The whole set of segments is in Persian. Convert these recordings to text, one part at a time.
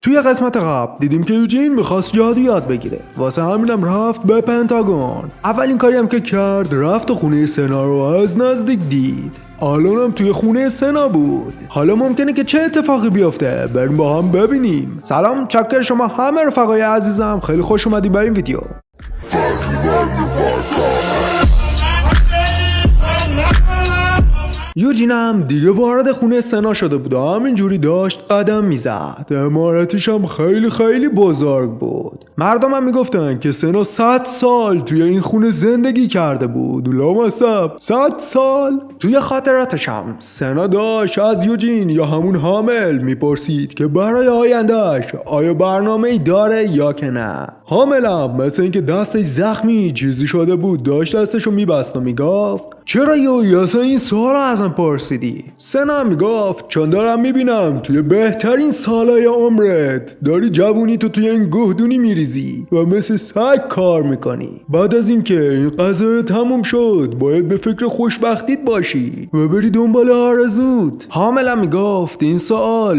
توی قسمت قبل دیدیم که یوجین میخواست جادو یاد بگیره، واسه همینم رفت به پنتاگون. اولین کاری هم که کرد رفت و خونه سنا رو از نزدیک دید. الانم توی خونه سنا بود. حالا ممکنه که چه اتفاقی بیفته، بریم با هم ببینیم. سلام، چکر شما همه رفقای عزیزم، خیلی خوش اومدی به این ویدیو. یوجینم دیگه وارد خونه سنا شده بود و همینجوری داشت قدم میزد. عمارتش هم خیلی بزرگ بود. مردم هم میگفتن که سنا 100 سال توی این خونه زندگی کرده بود. لامصب 100 سال. توی خاطراتش هم سنا داشت از یوجین یا همون حامل میپرسید که برای آیندهش آیا برنامه‌ای داره یا که نه. حاملم مثل اینکه دستش زخمی چیزی شده بود داشت دستشو میبست و میگفت چرا اصلا این سوال رو ازم پرسیدی؟ سنا میگفت چون دارم میبینم توی بهترین سالای عمرت داری جوونی تو توی این گهدونی میریزی و مثل سگ کار میکنی. بعد از اینکه این قضیه تموم شد باید به فکر خوشبختیت باشی و بری دنبال آرزوت. حاملم میگفت این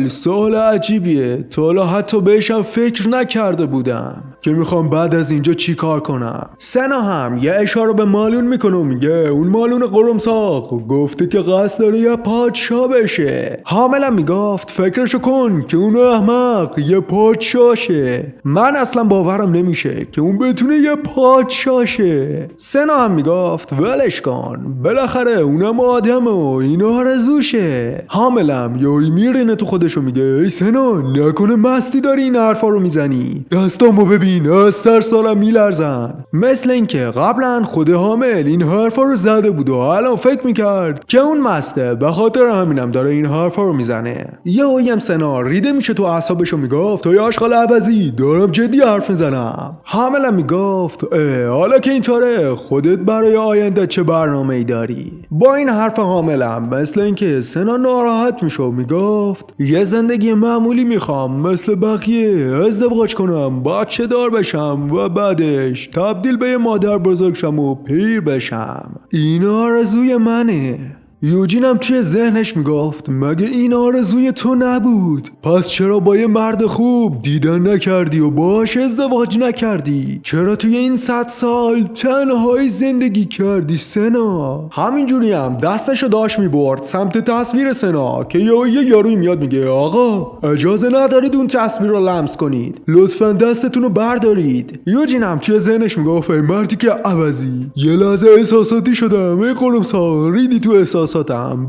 سوال عجیبیه، تا حالا حتی بهشم فکر نکرده بودم که میخوام بعد از اینجا چی کار کنم. سنا هم یه اشاره به مالون میکنه و میگه اون مالون قرمساق گفته که قصد داره یه پادشاه بشه. حاملم میگفت فکرشو کن که اون احمق یه پادشاشه. من اصلا باورم نمیشه که اون بتونه یه پادشاشه. سنا هم میگفت ولش کن، بالاخره اونم آدمه و این آرزوشه. حاملم یهویی میرینه تو خودشو میگه ای سنا نکنه مستی داری این حرفا رو میزنی؟ دستامو ببین از ترسالم میلرزن. مثل اینکه قبلا خود حامل این حرفا رو زده بود و الان فکر میکرد که اون مسته، به خاطر همینم داره این حرفا رو میزنه. یهویی هم سنا ریده میشه تو اعصابش و میگفت توی آشغال عوضی دارم جدی حرف میزنم. حاملم میگفت حالا که اینطوره خودت برای آینده چه برنامه‌ای داری؟ با این حرف حاملم مثل اینکه سنا ناراحت میشه و میگفت یه زندگی معمولی میخوام، مثل بقیه ازدواج کنم، بچه دار بشم و بعدش تبدیل به یه مادر بزرگ شم و پیر بشم. این آرزوی منه. یوجینم توی ذهنش میگفت مگه این آرزوی تو نبود؟ پس چرا با یه مرد خوب دیدن نکردی و باهاش ازدواج نکردی؟ چرا توی این 100 سال تنهایی زندگی کردی سنا؟ همینجوری هم دستشو داشت میبرد سمت تصویر سنا که یه یاروی میاد میگه آقا اجازه ندارید اون تصویر رو لمس کنید، لطفا دستتون رو بردارید. یوجینم توی ذهنش میگفت ای مردی که عوضی، یه لحظه احساساتی شدم، ای قرمساق ریدی تو احساساتم.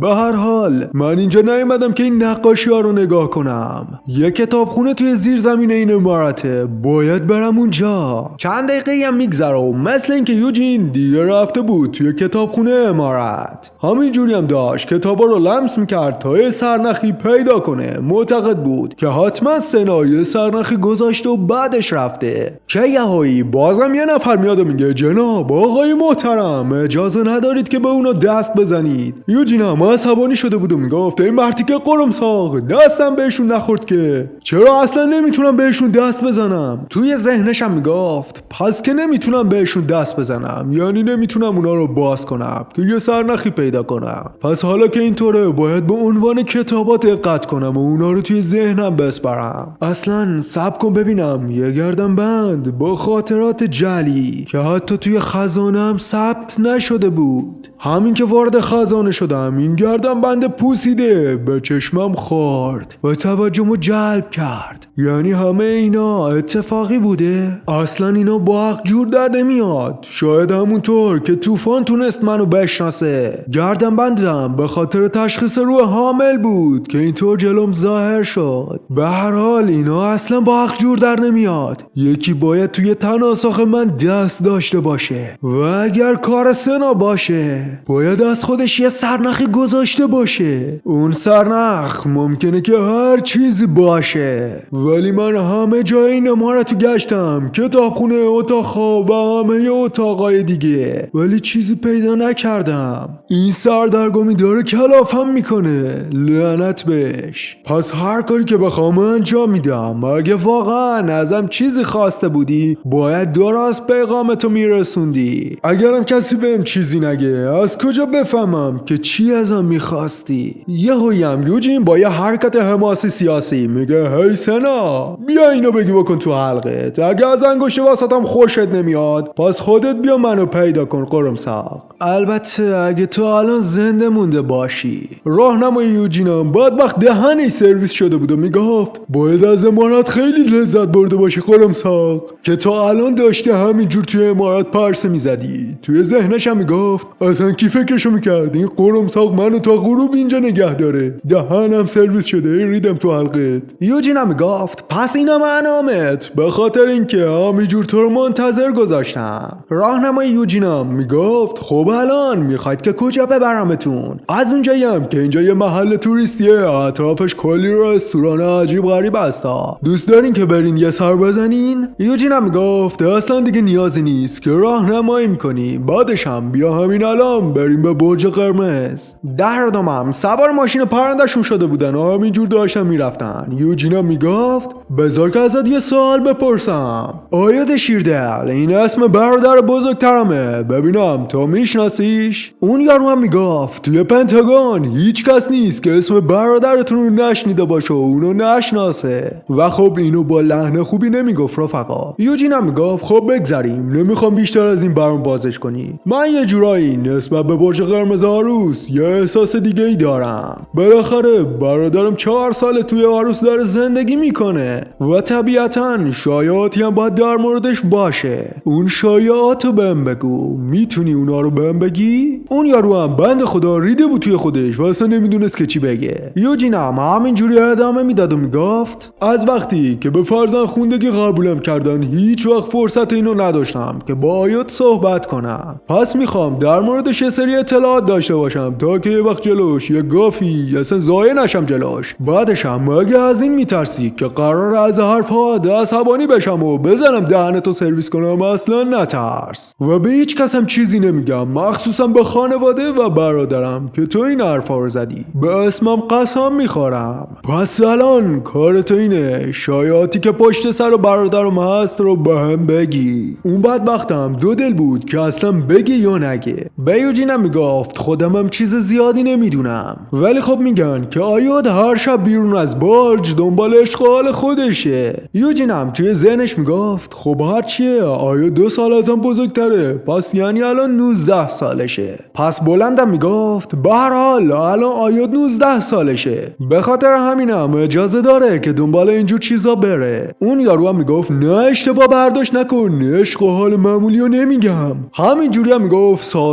به هر حال من اینجا نیومدم که این نقاشی ها رو نگاه کنم. یه کتابخونه توی زیر زمین این عمارته، باید برم اونجا. چند دقیقه هم میگذره و مثل اینکه یوجین دیگه رفته بود توی کتابخونه عمارت. همینجوری هم داشت کتابا رو لمس میکرد تا یه سرنخی پیدا کنه. معتقد بود که حتما سنا یه سرنخی گذاشته و بعدش رفته. که یهویی بازم یه نفر میاد و میگه جناب آقای محترم اجازه ندارید که به اونا دست بزنید. یوجینم عصبانی شده بود و میگفت این مردی که قرمساق دستم بهشون نخورد که چرا اصلا نمیتونم بهشون دست بزنم. توی ذهنشم میگفت پس که نمیتونم بهشون دست بزنم یعنی نمیتونم اونا رو باز کنم که یه سرنخی پیدا کنم. پس حالا که اینطوره باید به عنوان کتابات دقت کنم و اونا رو توی ذهنم بسپارم. اصلا صبر کن ببینم یه گردن بند با خاطرات جعلی که حتی توی خزانه‌ام ثبت نشده بود. همین که وارد خزانه شدم این گردن بند پوسیده به چشمم خورد و توجهمو جلب کرد. یعنی همه اینا اتفاقی بوده؟ اصلا اینا با حق جور در نمیاد. شاید همونطور که طوفان تونست منو بشناسه، گردن بندم به خاطر تشخیص روح حامل بود که اینطور جلوم ظاهر شد. به هر حال اینا اصلا با حق جور در نمیاد. یکی باید توی تناسخ من دست داشته باشه و اگر کار سنا باشه باید از خودش یه سرنخی گذاشته باشه. اون سرنخ ممکنه که هر چیزی باشه، ولی من همه جای این عمارتو گشتم، کتابخونه، اتاق خواب و همه اتاقای دیگه، ولی چیزی پیدا نکردم. این سردرگمی داره کلافم میکنه، لعنت بهش. پس هر کاری که بخوام انجام میدم. اگه واقعا ازم چیزی خواسته بودی باید درست پیغامتو میرسوندی. اگرم کسی بهم چیزی نگه از کجا بفهمم که چی ازم میخواستی؟ یهویی یوجین با یه حرکت حماسی سیاسی میگه هی سنا سنا بیا اینو بگی بکن تو حلقت. اگه از انگشت وسطم خوشت نمیاد پس خودت بیا منو پیدا کن قرمساق. البته اگه تو الان زنده مونده باشی. راهنمای یوجینم بدبخت دهنش سرویس شده بود و میگفت باید از امارات خیلی لذت برده باشی قرمساق که تا الان داشتی همینجور توی امارات پرسه میزدی. توی ذهنش هم میگفت اصلا کی فکرشو میکرد این قرمساق منو تا غروب اینجا نگه داره. دهنم سرویس شده ریدم تو حلقت. یوجینم میگفت پس اینم انامت به خاطر اینکه همینجور تو رو منتظر گذاشتم. راهنمای یوجینم میگفت خب الان میخواید که کجا ببرمتون؟ از اونجایی هم که اینجا یه محل توریستیه اطرافش کلی رستوران عجیب غریب هستا. دوست دارین که برین یه سر بزنین؟ یوجینم میگفت اصلا دیگه نیازی نیست که راهنمایی میکنی. بعدش هم بیا همین الان بریم به برج قرمز. در دومم سوار ماشین پرندهشون شده بودن و همینجور داشتن میرفتن. یوجینم میگفت بذار که ازت یه سوال بپرسم. آیاد شیردل این اسم برادر بزرگترمه، ببینم تو میشناسیش؟ اون یارو هم میگفت توی پنتاگون هیچ کس نیست که اسم برادرتون رو نشنیده باشه و اونو نشناسه. و خب اینو با لحن خوبی نمیگفت رفقا. یوجین هم میگفت خب بگذریم، نمیخوام بیشتر از این برام بازش کنی. من یه جورایی نسبت به برج قرمز عروس یه احساس دیگه ای دارم. بالاخره برادرم 4 سال توی عروس داره زندگی میکنه و طبیعتاً شایعاتی هم باید در موردش باشه. اون شایعاتو بهم بگو، میتونی اونا رو بهم بگی؟ اون یارو هم بند خدا ریده بود توی خودش و اصلا نمیدونست که چی بگه. یوجین هم همینجوری ادامه میداد و میگفت از وقتی که به فرزند خوندگی قبولم کردن هیچ وقت فرصت اینو نداشتم که با آیات صحبت کنم. پس میخوام در موردش یه سری اطلاعات داشته باشم تا که یه وقت جلوش یه گافی اصلا ضایع نشم جلوش. بعدش هم اگه از این میترسی که قرار از حرفها عصبانی بشم و بزنم دهنتو سرویس کنم اصلا نترس و به هیچ کس هم چیزی نمیگم، مخصوصا به خانواده و برادرم که تو این حرفا رو زدی. به اسمم قسم میخورم. پس الان کار تو اینه شایعاتی که پشت سر برادرم هست رو به هم بگی. اون بدبختم دو دل بود که اصلا بگه یا نگه. به یوجینم میگفت خودم هم چیز زیادی نمیدونم، ولی خب میگن که آیاد هر شب بیرون از برج دنبال اشغال خودشه. یوجینم توی ذهنش میگفت خب هرچیه آیاد 2 سال ازم بزرگتره، پس یعنی الان 19 سالشه. پس بلندم میگفت به هر حال الان آیاد 19 سالشه، به خاطر همینم اجازه داره که دنبال اینجور چیزا بره. اون یارو هم میگفت نه اشتباه برداشت نکن، عشق و حال معمولی رو نمیگم. همینجوری هم میگفت سا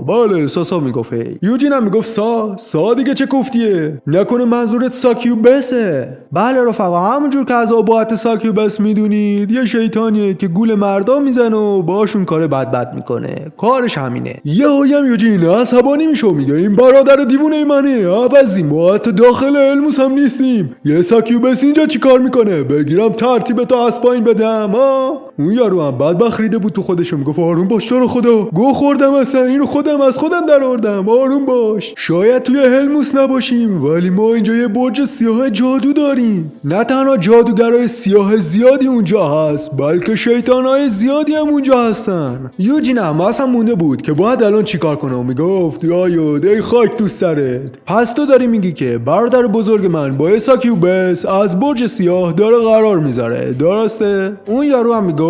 بله سا میگفت. یوجین هم میگفت سا دیگه چه گفتیه؟ نکنه منظورت ساکیوبسه؟ بله رفقا، همونجور که از ابهت ساکیوبس میدونید یه شیطانیه که گول مردم میزنه و باشون کار بد میکنه. کارش همینه. یه هایم یوجین عصبانی میشه میگه این برادر دیوونه منه، عوضی ما حتی داخل علموس هم نیستیم، یه ساکیوبس اینجا چی کار میکنه؟ بگیرم ترتیب تا از پایین بدم اون یارو هم بدبخت ریده بود تو خودش میگفت آروم باش تو رو خدا، گو خوردم اصلا اینو خودم از خودم در آوردم، آروم باش. شاید توی هلموس نباشیم ولی ما اینجا یه برج سیاه جادو داریم. نه تنها جادوگرای سیاه زیادی اونجا هست بلکه شیطانای زیادی هم اونجا هستن. یوجین هم اصلا مونده بود که باید الان چیکار کنه و میگفت یایود ای خاک تو سرت، پس تو داری میگی که برادر بزرگ من با ساکیوبس از برج سیاه داره قرار میذاره، درسته؟ اون یارو هم میگفت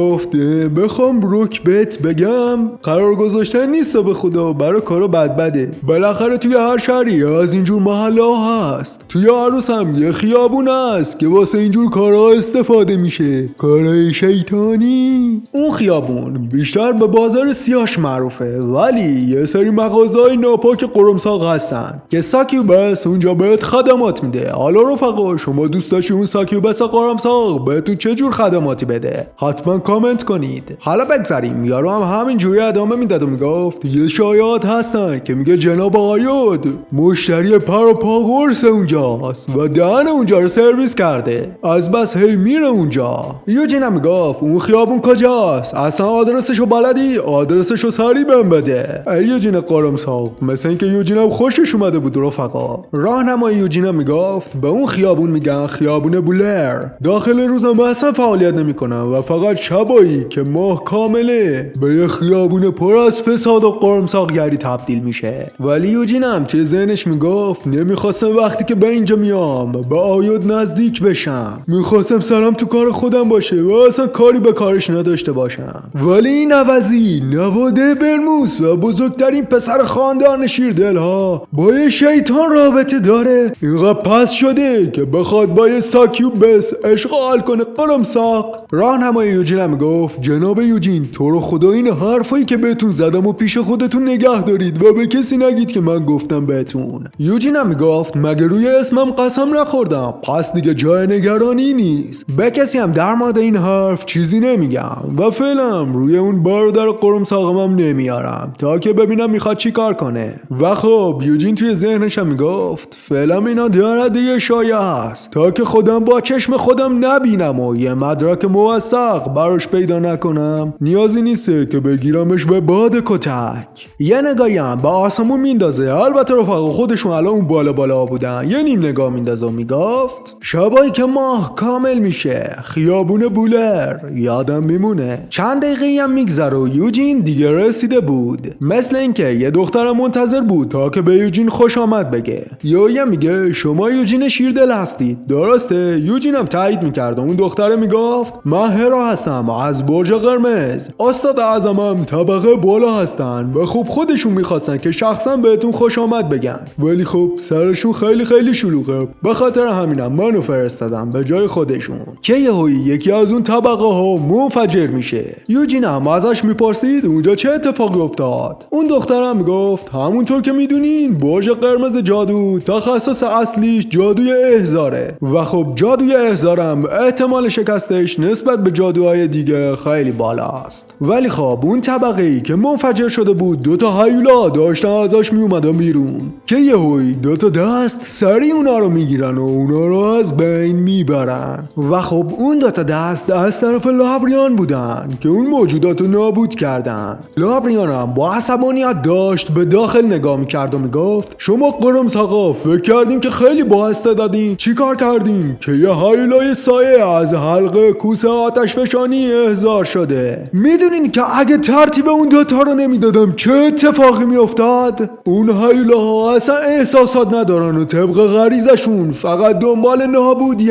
بخوام روک بت بگم قرار گذاشتن نیست به خدا، برای کارا بده. بالاخره توی هر شهری از اینجور محله ها هست. توی عروس هم یه خیابون هست که واسه اینجور کارا استفاده میشه، کارای شیطانی. اون خیابون بیشتر به بازار سیاهش معروفه ولی یه سری مغازه‌های ناپاک قرمساق هستن که ساکیوبس اونجا بهت خدمات میده. حالا رفقا شما دوست داشتی اون ساکیوبس قرمساق بهتون چه جور خدماتی بده؟ حتما کامنت کنید. حالا بگذاریم. یارو هم همین جوری ادامه میداد و میگفت یه شایعات هستن که میگه جناب آیود مشتری پر و پا قرص اونجاست و دهن اونجا رو سرویس کرده، از بس هی میره اونجا. یوجین هم میگفت اون خیابون کجاست؟ اصلا آدرسشو بلدی؟ آدرسشو سریع بهم بده. یوجین قرمساق مثل اینکه یوجینم خوشش اومده بود رفقا. راهنمای یوجینم میگفت به اون خیابون میگن خیابون بولر. داخل روزنامه اصلا فعالیت نمیکنن و فقط شب شبایی که ماه کامله به یه خیابون پر از فساد و قرمساقگری تبدیل میشه. ولی یوجین هم توی ذهنش میگفت نمیخواستم وقتی که به اینجا میام به آیود نزدیک بشم، میخواستم سرم تو کار خودم باشه و اصلا کاری به کارش نداشته باشم. ولی این عوضی نواده برموس و بزرگترین پسر خاندان شیردلها با یه شیطان رابطه داره. اینقدر پس شده که بخواد با یه ساکیوبس اشغال کنه قرمساق. راهنمای یوجین هم گفت جناب یوجین تو رو خدا این حرفایی که بهتون زدم و پیش خودتون نگه دارید و به کسی نگید که من گفتم بهتون. یوجین هم گفت مگه روی اسمم قسم نخوردم، پس دیگه جای نگرانی نیست. به کسی هم در مورد این حرف چیزی نمیگم و فعلا روی اون برادر قرمساقم هم نمیارم تا که ببینم میخواد چی کار کنه. و خب یوجین توی ذهنش هم میگفت فعلا اینا داره دیگه شایع است تا که خودم با چشم خودم نبینم و یه مدرک موثق براش پیدا نکنم نیازی نیسته که بگیرمش به باد کتک. یه نگاهی هم به آسمون میندازه. البته رفقا خودشون الان اون بالا بودن. یه نیم نگاه میندازه و میگفت شبایی که ماه کامل میشه خیابون بولر یادم میمونه. چند دقیقه هم میگذره و یوجین دیگه رسیده بود. مثل اینکه یه دختر منتظر بود تا که به یوجین خوش آمد بگه. یه میگه شما یوجین شیردل هستید درسته؟ یوجین هم تایید میکرد و اون دختره میگفت من هرا هستم از برج قرمز. استاد اعظمم طبقه بالا هستن و خب خودشون میخواستن که شخصا بهتون خوش آمد بگن ولی خب سرشون خیلی شلوغه، به خاطر همینم منو فرستادم به جای خودشون. که یکی از اون طبقه ها منفجر میشه. یوجین هم ازش میپرسید اونجا چه اتفاقی افتاد. اون دخترم میگفت همونطور که میدونین برج قرمز جادو تخصص اصلیش جادوی احضاره و خب جادوی احضارم احتمال شکستش نسبت به جادوهای دیگه خیلی بالاست. ولی خب اون طبقه ای که منفجر شده بود دوتا هیولا داشتن ازش میومدن بیرون که یهویی دوتا دست سری اونا رو میگیرن و اونا رو از بین میبرن. و خب اون دوتا دست از طرف لابریان بودن که اون موجودات رو نابود کردن. لابریان هم با عصبانیت داشت به داخل نگاه میکرد و میگفت شما قرمساقا فکر کردین که خیلی بااستعدادین، چی کار کردین که یه هیولای سایه از حلقه کوسه آتش فشانی احضار شده؟ میدونین که اگه ترتیب اون دوتا رو نمیدادم چه اتفاقی میافتاد؟ اون هیولاها اصلا احساسات ندارن و طبق غریزشون فقط دنبال نابودین.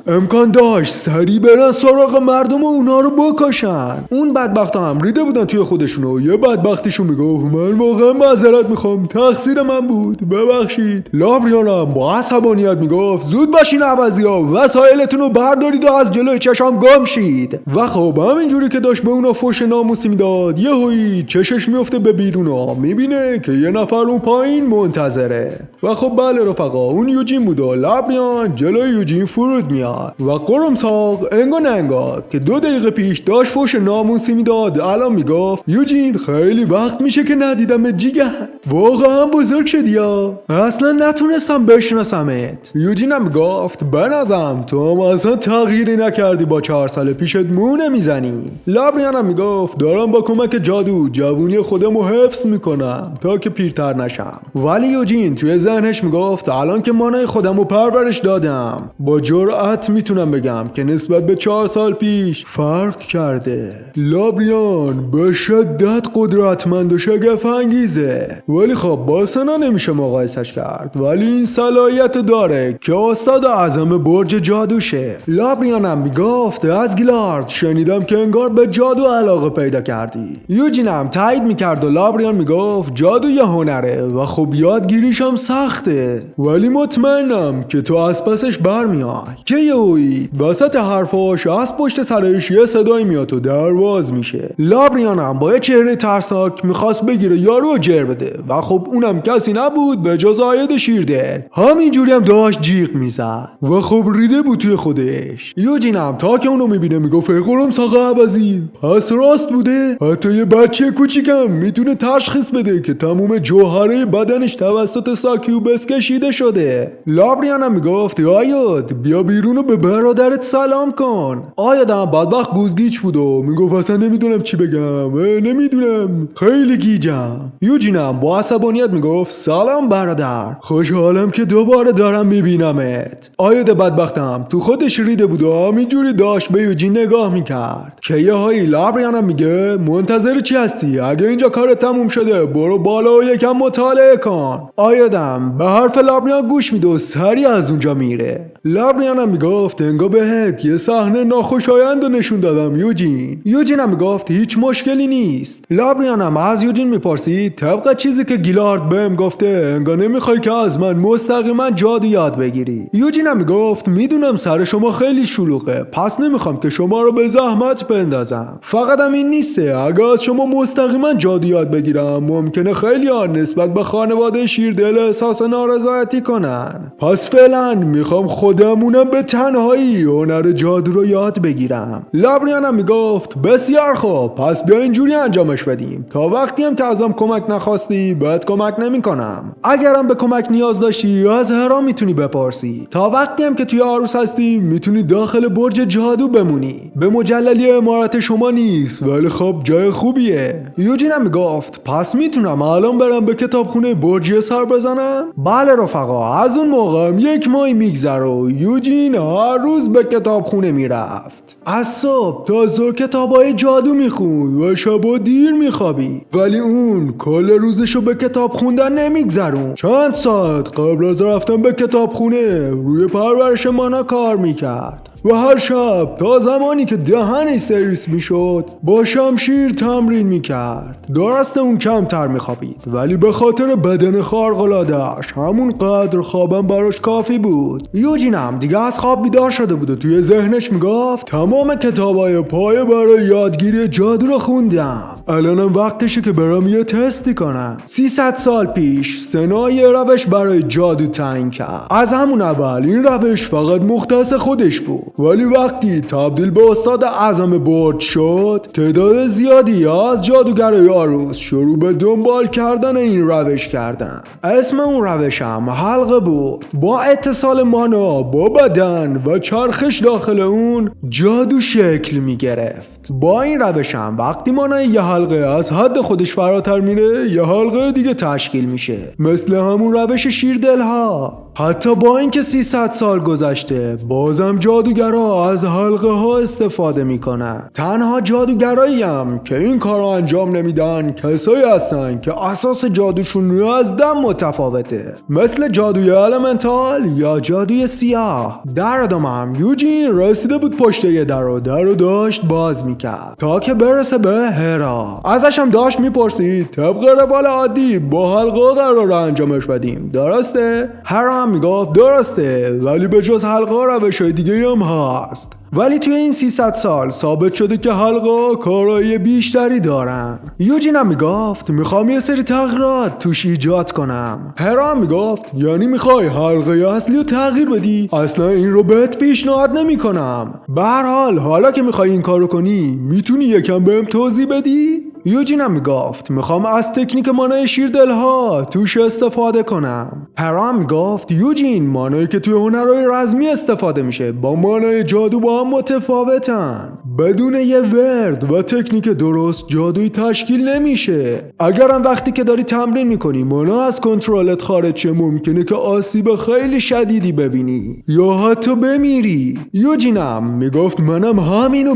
امکان داشت سریع برن سراغ مردم و اونا رو بکشن. اون بدبختا هم ریده بودن توی خودشون و یه بدبختیشون میگفت من واقعا معذرت میخوام، تقصیر من بود، ببخشید. لابریان هم با عصبانیت میگفت زود باشین عوضیا، وسایلتون رو بردارید و از جلوی چشام گم شید. و خب همینجوری که داشت به اونا فوش ناموسی میداد یهویی چشش میفته به بیرون و میبینه که یه نفر اون پایین منتظره. و خب بله رفقا اون یوجین بود و لابریان جلوی یوجین فرود میاد و قرمساق انگا ننگا که 2 دقیقه پیش داشت فوش ناموسی میداد الان میگفت یوجین خیلی وقت میشه که ندیدم جیگر، واقعا بزرگ شدی یا اصلا نتونستم بشناسمت. یوجین هم گفت بنظرم تو هم اصلا تغییری نکردی، با 4 سال پیشت مونه میزنی. لابریان هم میگفت دارم با کمک جادو جوونی خودمو حفظ میکنم تا که پیرتر نشم. ولی یوجین توی ذهنش میگفت الان که مانای خودمو پرورش دادم با جرأت میتونم بگم که نسبت به 4 سال پیش فرق کرده. لابریان به شدت قدرتمند و شگفت انگیزه ولی خب با سنا نمیشه مقایسش کرد، ولی این صلاحیت داره که استاد اعظم برج جادوشه. لابریان هم میگفت از گیلارد شنیدم که انگار به جادو علاقه پیدا کردی. یوجین هم تایید میکرد و لابریان میگفت جادو یه هنره و خب یادگیریش هم سخته ولی مطمئنم که تو از پسش برمیای. که یهویی وسط حرفاش از پشت سرش یه صدایی میاد و در باز میشه. لابریان هم با یه چهره ترسناک میخواست بگیره یارو جر بده و خب اونم کسی نبود به جز آید شیردل. همینجوری هم داشت جیغ میزد و خب ریده بود توی خودش. یوجین هم تا که اونو میبینه میگفت قرمساق عوضی پس راست بوده، حتی یه بچه کوچیکم میتونه تشخیص بده که تموم جوهره بدنش توسط ساکیوبس کشیده شده. لابریان هم میگفت آید بیا بیرون و به برادرت سلام کن. آید هم بدبخت گوزگیج بود و میگفت اصلا نمیدونم چی بگم، نمیدونم خیلی گیجم. یوجین هم با عصبانیت میگفت سلام برادر، خوشحالم که دوباره دارم میبینمت. آید بدبختم تو خودش ریده بود و همینجوری داشت به یوجین نگاه میکرد. کرد. که یه هایی لابریانم میگه منتظر چی هستی؟ اگه اینجا کار تموم شده برو بالا و یکم مطالعه کن. آیادم به حرف لابریان گوش میده و سریع از اونجا میره. لابریانم میگفت انگار بهت یه صحنه ناخوشایند نشون دادم یوجین. یوجینم میگفت هیچ مشکلی نیست. لابریانم از یوجین میپرسید طبق چیزی که گیلارد بهم گفته انگار نمیخوای که از من مستقیما جادو یاد بگیری. یوجینم میگفت میدونم سر شما خیلی شلوغه، پس نمیخوام که شما رو به زحمت بندازم. فقط هم این نیسته، اگه از شما مستقیما جادو یاد بگیرم ممکنه خیلی نسبت به خانواده شیردل احساس نارضایتی کنن. پس فعلا میخوام خودمونم به تنهایی هنر جادو رو یاد بگیرم. لابریانم میگفت بسیار خوب، پس بیا اینجوری انجامش بدیم. تا وقتی هم که ازم کمک نخواستی بهت کمک نمیکنم. اگرم به کمک نیاز داشتی از هرا میتونی بپرسی. تا وقتی هم که توی عروس هستی میتونی داخل برج جادو بمونی. به مجللی امارت شما نیست ولی خب جای خوبیه. یوجینم میگفت پس میتونم الان برم به کتابخونه برجی سر بزنم؟ بله رفقا، از اون موقع یک ماه میگذره و یوجین هر روز به کتابخونه میرفت. از صبح تا ظهر کتابای جادو میخوند و شبا دیر میخوابید. ولی اون کل روزشو به کتاب خوندن نمیگذرون. چند ساعت قبل از رفتن به کتابخونه روی پرورش مانا کار میکرد و هر شب تا زمانی که دهنش سرویس میشد با شمشیر تمرین میکرد. درسته اون کمتر میخوابید ولی به خاطر بدن خارق‌العاده‌اش همون قدر خوابم براش کافی بود. یوجینم دیگه از خواب بیدار شده بود و توی ذهنش میگفت تمام کتابای پایه برای یادگیری جادو رو خوندم، الانم وقتشه که برام یه تستی کنم. 300 سال پیش سنا یه روش برای جادو تعیین کرد. از همون اول این روش فقط مختص خودش بود، ولی وقتی تبدیل به استاد اعظم برج شد تعداد زیادی از جادوگرای عروس شروع به دنبال کردن این روش کردن. اسم اون روش هم حلقه بود. با اتصال مانا با بدن و چرخش داخل اون جادو شکل می گرفت. با این روش هم وقتی مانای یه حلقه از حد خودش فراتر میره یه حلقه دیگه تشکیل میشه، مثل همون روش شیردلها. حتی با اینکه 300 سال گذشته بازم جادوگرها از حلقه ها استفاده میکنن. تنها جادوگرایی هم که این کار رو انجام نمیدن کسایی هستن که اساس جادوشون از دم متفاوته، مثل جادوی المنتال یا جادوی سیاه. در ادامه هم یوجین رسیده بود پشت یه در رو داشت باز میکرد تا که برسه به هرا. ازش هم داشت میپرسید طبق روال عادی با حلقه قرار انجامش بدیم، درسته؟ هرا هم میگفت درسته، ولی به جز حلقه روش‌های دیگه هم هست. ولی توی این 300 سال ثابت شده که حلقه کارایی بیشتری دارن. یوجین هم میگفت میخوام یه سری تغییرات توش ایجاد کنم. هرا هم میگفت یعنی میخوای حلقه اصلی رو تغییر بدی؟ اصلا این رو بهت پیشنهاد نمی کنم. به هر حال حالا که میخوای این کارو کنی میتونی یکم بهم توضیح بدی؟ یوجین هم میگفت میخوام از تکنیک مانای شیردلها توش استفاده کنم. هرا هم میگفت یوجین مانایی که توی هنرهای رزمی استفاده میشه با مانای جادو با هم متفاوتن. بدون یه ورد و تکنیک درست جادویی تشکیل نمیشه. اگرم وقتی که داری تمرین میکنی مانا از کنترلت خارج شه ممکنه که آسیب خیلی شدیدی ببینی یا حتی بمیری. یوجینم میگفت منم همینو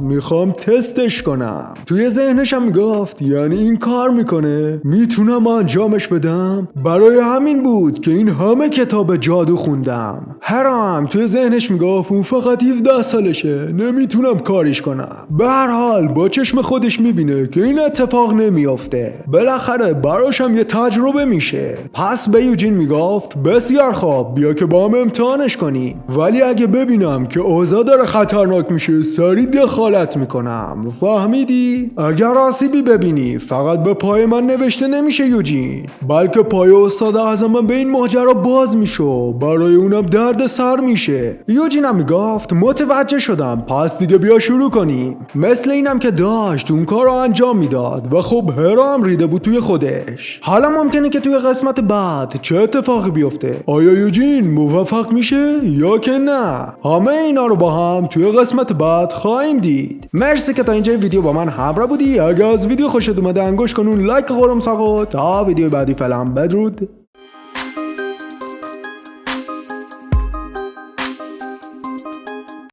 میخوام تستش کنم. توی ذهنش میگفت یعنی این کار میکنه میتونم انجامش بدم؟ برای همین بود که این همه کتاب جادو خوندم. هرام توی ذهنش میگفت اون فقط 17 سالشه نمیتونم کاریش کنم. به هر حال با چشم خودش میبینه که این اتفاق نمیافته، بالاخره براش هم یه تجربه میشه. پس به یوجین میگفت بسیار خوب بیا که با هم امتحانش کنیم، ولی اگه ببینم که اوضاع داره خطرناک میشه سریع دخالت میکنم، فهمیدی؟ اگر آسیبی ببینی فقط به پای من نوشته نمیشه یوجین، بلکه پای استاد اعظم به این ماجرا باز میشه، برای اونم درد سر میشه. یوجینم میگفت متوجه شدم، پس دیگه بیا شروع کنیم. مثل اینم که داشت اون کار رو انجام میداد و خب هرا هم ریده بود توی خودش. حالا ممکنه که توی قسمت بعد چه اتفاقی بیفته؟ آیا یوجین موفق میشه یا که نه؟ همه اینا رو با هم توی قسمت بعد خواهیم دید. مرسی که تا اینجا ویدیو با من همراه بودی. اگه از ویدیو خوشت اومده انگوش کن اون لایک خورم ساقو. تا ویدیو بعدی فعلا بدرود.